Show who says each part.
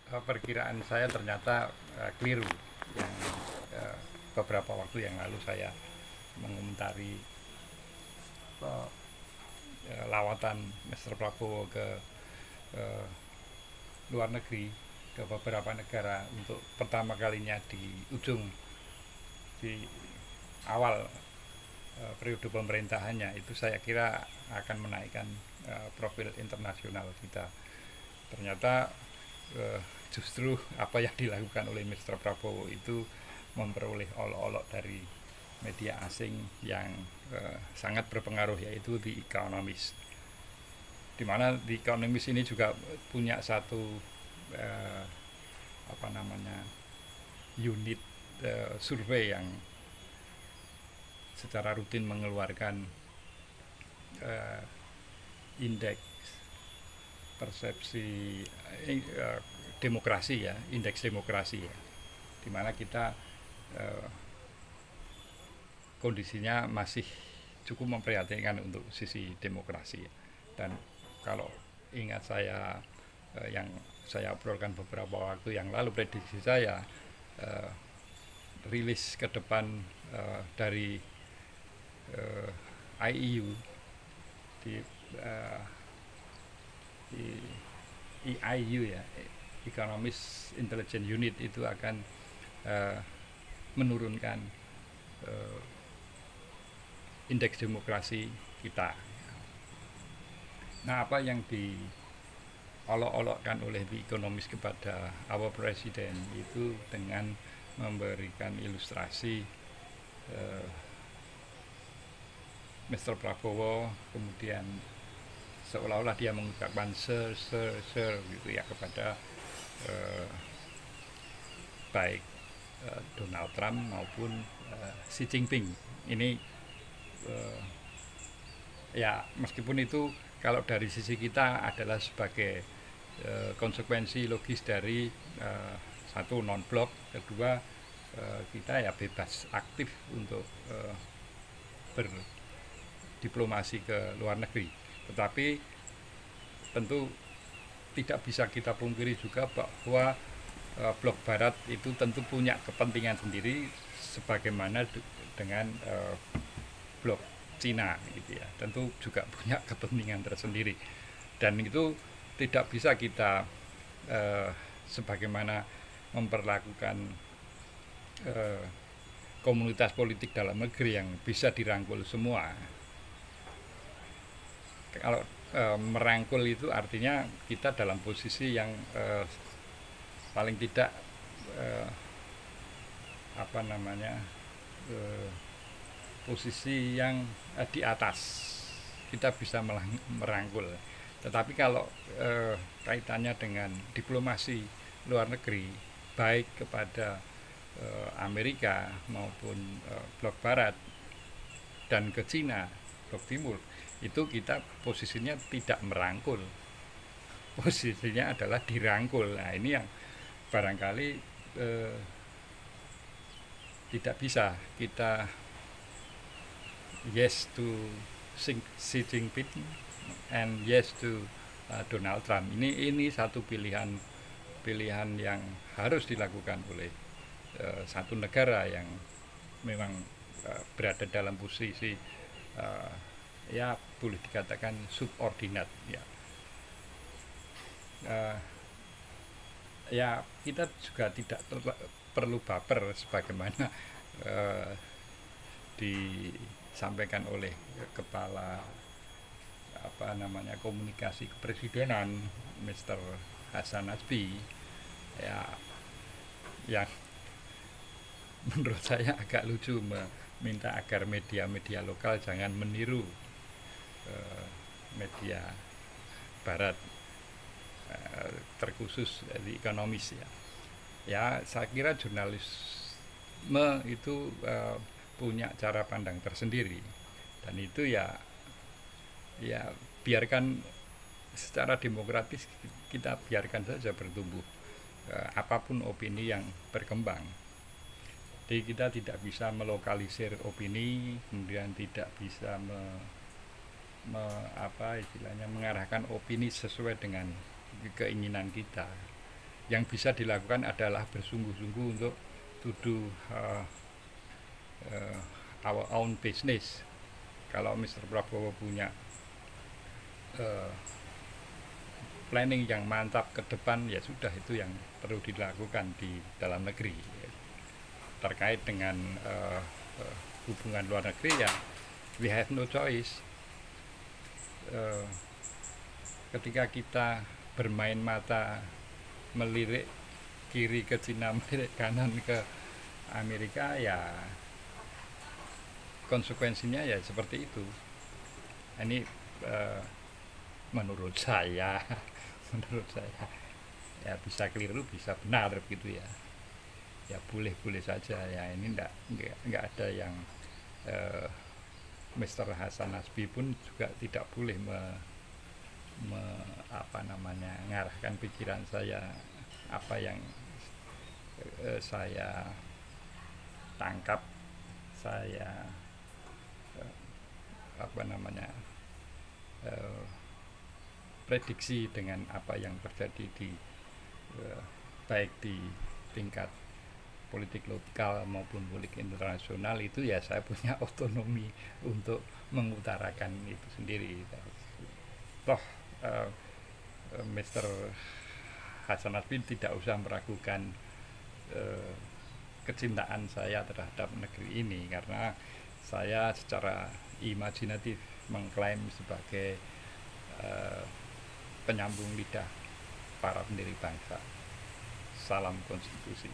Speaker 1: perkiraan saya ternyata keliru. Yang eh, beberapa waktu yang lalu saya mengomentari eh, lawatan Mr. Prabowo ke eh, luar negeri, ke beberapa negara untuk pertama kalinya di awal periode pemerintahannya, itu saya kira akan menaikkan profil internasional kita. Ternyata justru apa yang dilakukan oleh Mr. Prabowo itu memperoleh olok-olok dari media asing yang sangat berpengaruh, yaitu The Economist. Di mana The Economist ini juga punya satu eh, apa namanya unit survei yang secara rutin mengeluarkan eh, indeks persepsi demokrasi, ya, indeks demokrasi, ya, di mana kita eh, kondisinya masih cukup memprihatinkan untuk sisi demokrasi. Dan kalau ingat saya yang saya obrolkan beberapa waktu yang lalu, prediksi saya eh, rilis ke depan dari IEU di, eh, di EIU, ya, Economist Intelligence Unit, itu akan uh, menurunkan uh, indeks demokrasi kita. Nah, apa yang diolok-olokkan oleh The Economist kepada our presiden itu dengan memberikan ilustrasi Mr. Prabowo, kemudian seolah-olah dia mengucapkan sir gitu ya kepada baik Donald Trump maupun Xi Jinping. Ini ya, meskipun itu kalau dari sisi kita adalah sebagai konsekuensi logis dari satu, non blok, kedua kita ya bebas aktif untuk berdiplomasi ke luar negeri. Tetapi tentu tidak bisa kita pungkiri juga bahwa blok barat itu tentu punya kepentingan sendiri, sebagaimana dengan blok Cina gitu ya, tentu juga punya kepentingan tersendiri. Dan itu tidak bisa kita sebagaimana memperlakukan komunitas politik dalam negeri yang bisa dirangkul semua. Kalau merangkul itu artinya kita dalam posisi yang paling tidak apa namanya posisi yang di atas, kita bisa merangkul. Tetapi kalau kaitannya dengan diplomasi luar negeri, baik kepada Amerika maupun blok barat dan ke Cina, blok timur, itu kita posisinya tidak merangkul, posisinya adalah dirangkul. Nah, ini yang barangkali tidak bisa kita yes to Xi Jinping and yes to Donald Trump. Ini satu pilihan yang harus dilakukan oleh satu negara yang memang berada dalam posisi ya boleh dikatakan subordinat, ya. Ya, kita juga tidak perlu baper sebagaimana disampaikan oleh kepala apa namanya komunikasi kepresidenan Mr. Hasan Nasbi, ya, yang menurut saya agak lucu, meminta agar media-media lokal jangan meniru media barat, terkhusus di ekonomis, ya. Ya, saya kira jurnalisme itu punya cara pandang tersendiri, dan itu ya biarkan secara demokratis, kita biarkan saja bertumbuh apapun opini yang berkembang. Jadi kita tidak bisa melokalisir opini, kemudian tidak bisa mengarahkan opini sesuai dengan keinginan kita. yang bisa dilakukan adalah bersungguh-sungguh untuk to do our own business. Kalau Mr. Prabowo punya planning yang mantap ke depan, ya sudah, itu yang perlu dilakukan di dalam negeri. Terkait dengan hubungan luar negeri, ya we have no choice. Ketika kita bermain mata melirik kiri ke Cina, melirik kanan ke Amerika, ya konsekuensinya ya seperti itu. Ini menurut saya ya, bisa keliru bisa benar begitu ya. Ya boleh-boleh saja ya, ini enggak ada yang Mr. Hasan Nasbi pun juga tidak boleh ngarahkan pikiran saya, apa yang saya tangkap, saya prediksi dengan apa yang terjadi di baik di tingkat politik lokal maupun politik internasional. Itu ya saya punya otonomi untuk mengutarakan itu sendiri. Toh Mr. Hasan Nasbi tidak usah meragukan kecintaan saya terhadap negeri ini, karena saya secara imajinatif mengklaim sebagai penyambung lidah para pendiri bangsa. Salam konstitusi.